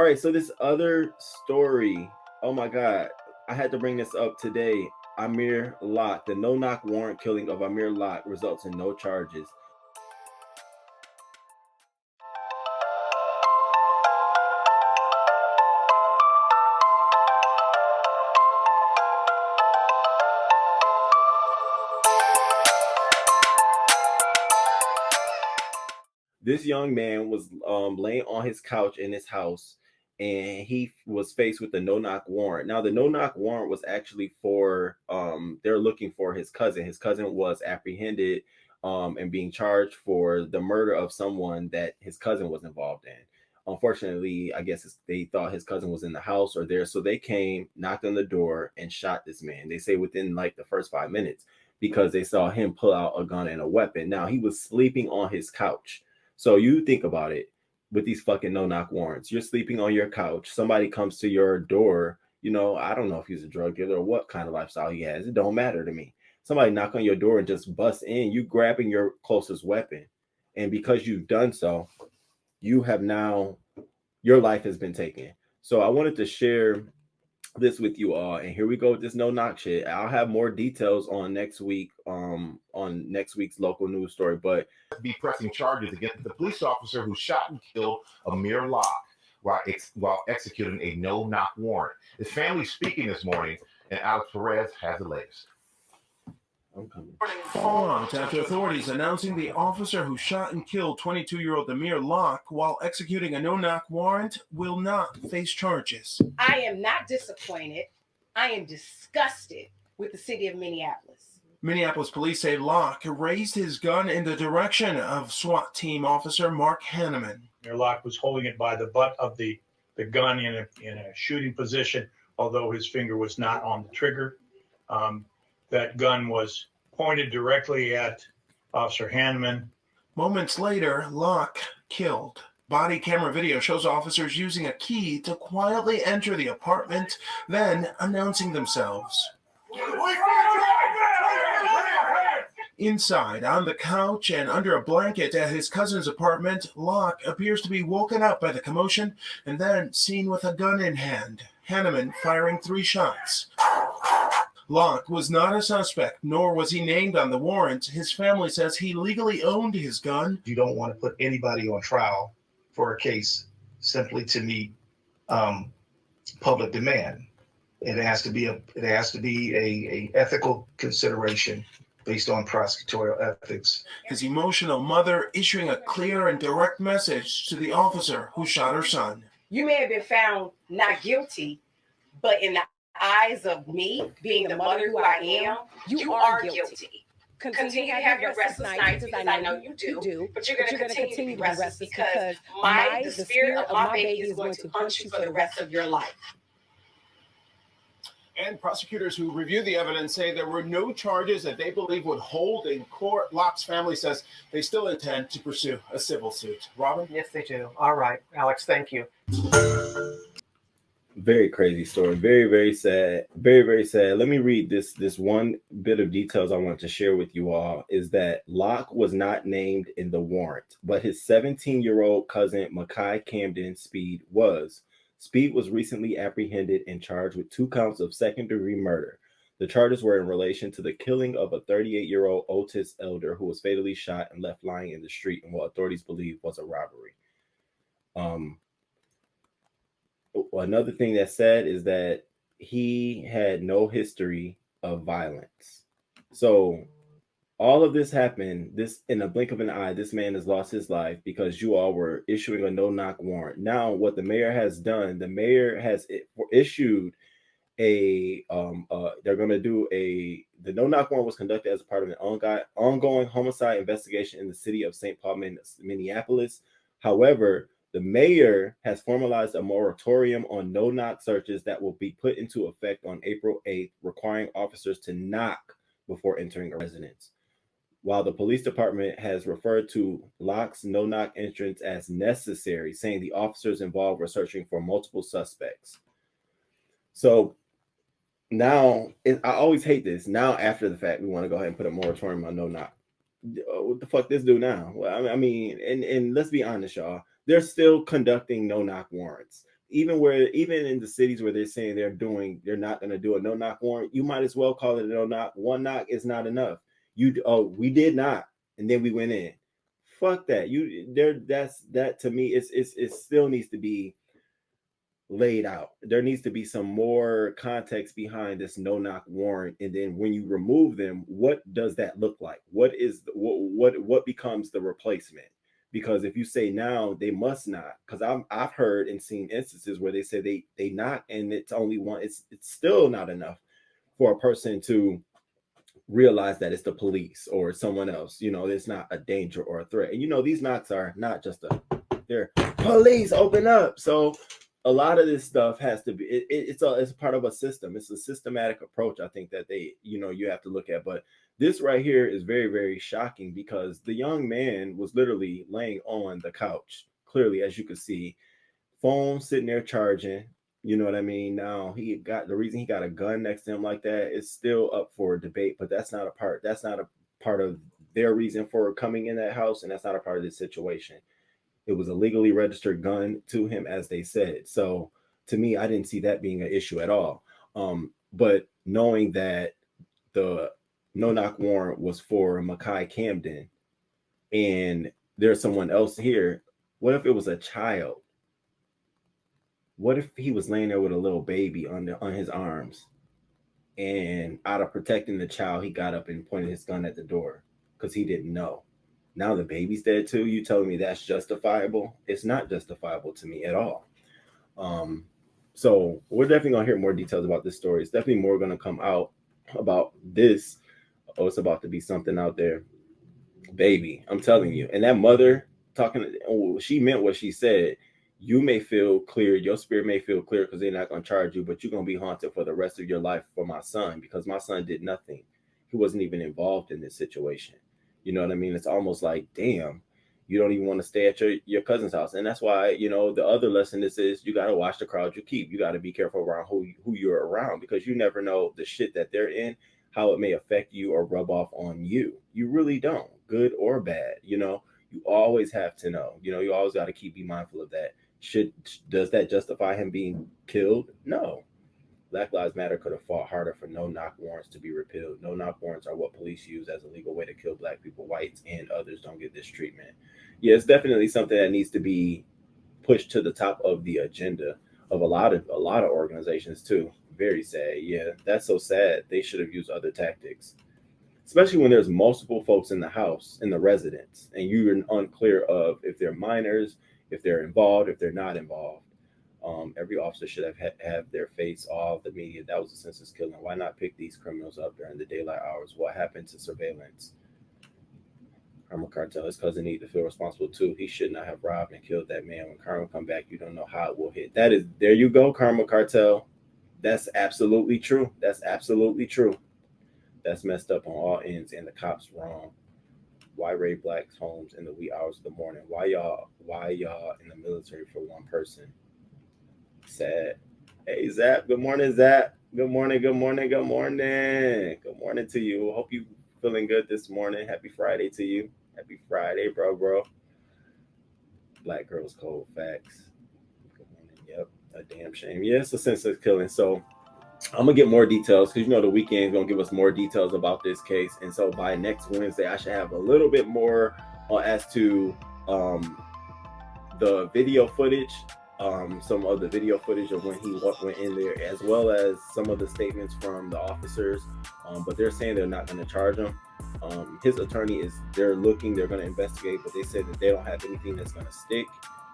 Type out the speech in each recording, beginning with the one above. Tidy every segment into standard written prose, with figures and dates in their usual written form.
right, so this other story, oh my God, I had to bring this up today. Amir Locke, the no-knock warrant killing of Amir Locke results in no charges. This young man was laying on his couch in his house, and he was faced with the no-knock warrant. Now, the no-knock warrant was actually for they're looking for his cousin. His cousin was apprehended and being charged for the murder of someone that his cousin was involved in. Unfortunately, I guess they thought his cousin was in the house or there, so they came, knocked on the door, and shot this man. They say within like the first 5 minutes because they saw him pull out a gun and a weapon. Now, he was sleeping on his couch. So you think about it with these fucking no-knock warrants. You're sleeping on your couch. Somebody comes to your door. You know, I don't know if he's a drug dealer or what kind of lifestyle he has. It don't matter to me. Somebody knock on your door and just bust in. You grabbing your closest weapon. And because you've done so, you have now, your life has been taken. So I wanted to share this with you all, and here we go with this no knock shit. I'll have more details on next week on next week's local news story, but be pressing charges against the police officer who shot and killed Amir Locke while executing a no-knock warrant. His family speaking this morning, and Alex Perez has the latest. Fallout after authorities announcing the officer who shot and killed 22-year-old Amir Locke while executing a no-knock warrant will not face charges. I am not disappointed. I am disgusted with the city of Minneapolis. Minneapolis police say Locke raised his gun in the direction of SWAT team officer Mark Hennepin. Amir Locke was holding it by the butt of the gun in a shooting position, although his finger was not on the trigger. That gun was pointed directly at Officer Hennepin. Moments later, Locke killed. Body camera video shows officers using a key to quietly enter the apartment, then announcing themselves. Inside, on the couch and under a blanket at his cousin's apartment, Locke appears to be woken up by the commotion and then seen with a gun in hand, Hennepin firing 3 shots. Locke was not a suspect, nor was he named on the warrant. His family says he legally owned his gun. You don't want to put anybody on trial for a case simply to meet public demand. It has to be a ethical consideration based on prosecutorial ethics. His emotional mother issuing a clear and direct message to the officer who shot her son. You may have been found not guilty, but in the eyes of me, being the mother who I am, you are guilty. Continue to have your restless nights because I know you do, but you're going to continue to be restless because the spirit of my baby is going to haunt you for the rest of your life. And prosecutors who review the evidence say there were no charges that they believe would hold in court. Locke's family says they still intend to pursue a civil suit. Robin? Yes, they do. All right, Alex, thank you. Very crazy story. Very, very sad. Very, very sad. Let me read this one bit of details I want to share with you all is that Locke was not named in the warrant, but his 17-year-old cousin, Makai Camden Speed, was. Speed was recently apprehended and charged with 2 counts of second-degree murder. The charges were in relation to the killing of a 38-year-old Otis elder who was fatally shot and left lying in the street in what authorities believe was a robbery. Another thing that's sad is that he had no history of violence. So all of this happened, this in a blink of an eye, this man has lost his life because you all were issuing a no-knock warrant. Now, what the mayor has done, the mayor has issued they're going to do the no-knock warrant was conducted as a part of an ongoing homicide investigation in the city of St. Paul, Minneapolis. However, the mayor has formalized a moratorium on no-knock searches that will be put into effect on April 8th, requiring officers to knock before entering a residence. While the police department has referred to Locke's no-knock entrance as necessary, saying the officers involved were searching for multiple suspects. So now, I always hate this. Now, after the fact, we want to go ahead and put a moratorium on no-knock. What the fuck this do now? Well, I mean, and let's be honest, y'all. They're still conducting no-knock warrants. even in the cities where they're saying they're not going to do a no knock warrant, you might as well call it a no knock. One knock is not enough. We did not, and then we went in. Fuck that. That to me, it still needs to be laid out. There needs to be some more context behind this no knock warrant, and then when you remove them, what does that look like? What becomes the replacement? Because if you say now they must not, because I've heard and seen instances where they say they knock and it's only one, it's still not enough for a person to realize that it's the police or someone else. It's not a danger or a threat. And these knocks are not just they're police, open up. So a lot of this stuff has to be it's part of a system. It's a systematic approach, I think, that you have to look at. But this right here is very, very shocking because the young man was literally laying on the couch, clearly, as you can see, phone sitting there charging. You know what I mean? Now the reason he got a gun next to him like that is still up for debate, but that's not a part of their reason for coming in that house, and that's not a part of this situation. It was a legally registered gun to him, as they said. So to me, I didn't see that being an issue at all. But knowing that the no-knock warrant was for Makai Camden and there's someone else here, what if it was a child? What if he was laying there with a little baby on his arms, and out of protecting the child, he got up and pointed his gun at the door because he didn't know? Now the baby's dead too. You telling me that's justifiable? It's not justifiable to me at all. So we're definitely gonna hear more details about this story. It's definitely more gonna come out about this. Oh, it's about to be something out there, baby. I'm telling you. And that mother she meant what she said. You may feel clear, your spirit may feel clear because they're not gonna charge you, but you're gonna be haunted for the rest of your life for my son, because my son did nothing. He wasn't even involved in this situation. You know what I mean? It's almost like, damn, you don't even want to stay at your cousin's house. And that's why, the other lesson is you got to watch the crowd you keep. You got to be careful around who you're around, because you never know the shit that they're in, how it may affect you or rub off on you. You really don't, good or bad. You always have to know. You always got to be mindful of that. Does that justify him being killed? No. Black Lives Matter could have fought harder for no-knock warrants to be repealed. No-knock warrants are what police use as a legal way to kill Black people. Whites and others don't get this treatment. Yeah, it's definitely something that needs to be pushed to the top of the agenda of a lot of organizations too. Very sad. Yeah, that's so sad. They should have used other tactics, especially when there's multiple folks in the house, in the residence, and you're unclear of if they're minors, if they're involved, if they're not involved. Every officer should have their face off the media. That was a senseless killing. Why not pick these criminals up during the daylight hours? What happened to surveillance? Karma Cartel, his cousin need to feel responsible too. He should not have robbed and killed that man. When karma come back, you don't know how it will hit. There you go, Karma Cartel. That's absolutely true. That's absolutely true. That's messed up on all ends, and the cops wrong. Why raid Blacks' homes in the wee hours of the morning? Why y'all in the military for one person? Sad. Hey, Zap. Good morning, Zap. Good morning. Good morning to you. Hope you feeling good this morning. Happy Friday to you. Happy Friday, bro. Black girls cold facts. Good morning. Yep. A damn shame. Yeah, it's a senseless killing. So I'm gonna get more details, because the weekend is gonna give us more details about this case. And so by next Wednesday, I should have a little bit more as to the video footage. Some of the video footage of when he went in there, as well as some of the statements from the officers. But they're saying they're not going to charge him. His attorney they're going to investigate, but they said that they don't have anything that's going to stick,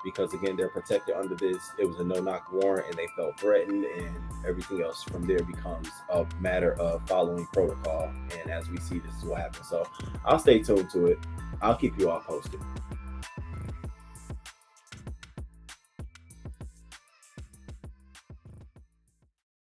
because again, they're protected under this. It was a no-knock warrant, and they felt threatened, and everything else from there becomes a matter of following protocol. And as we see, this is what happens. So I'll stay tuned to it. I'll keep you all posted.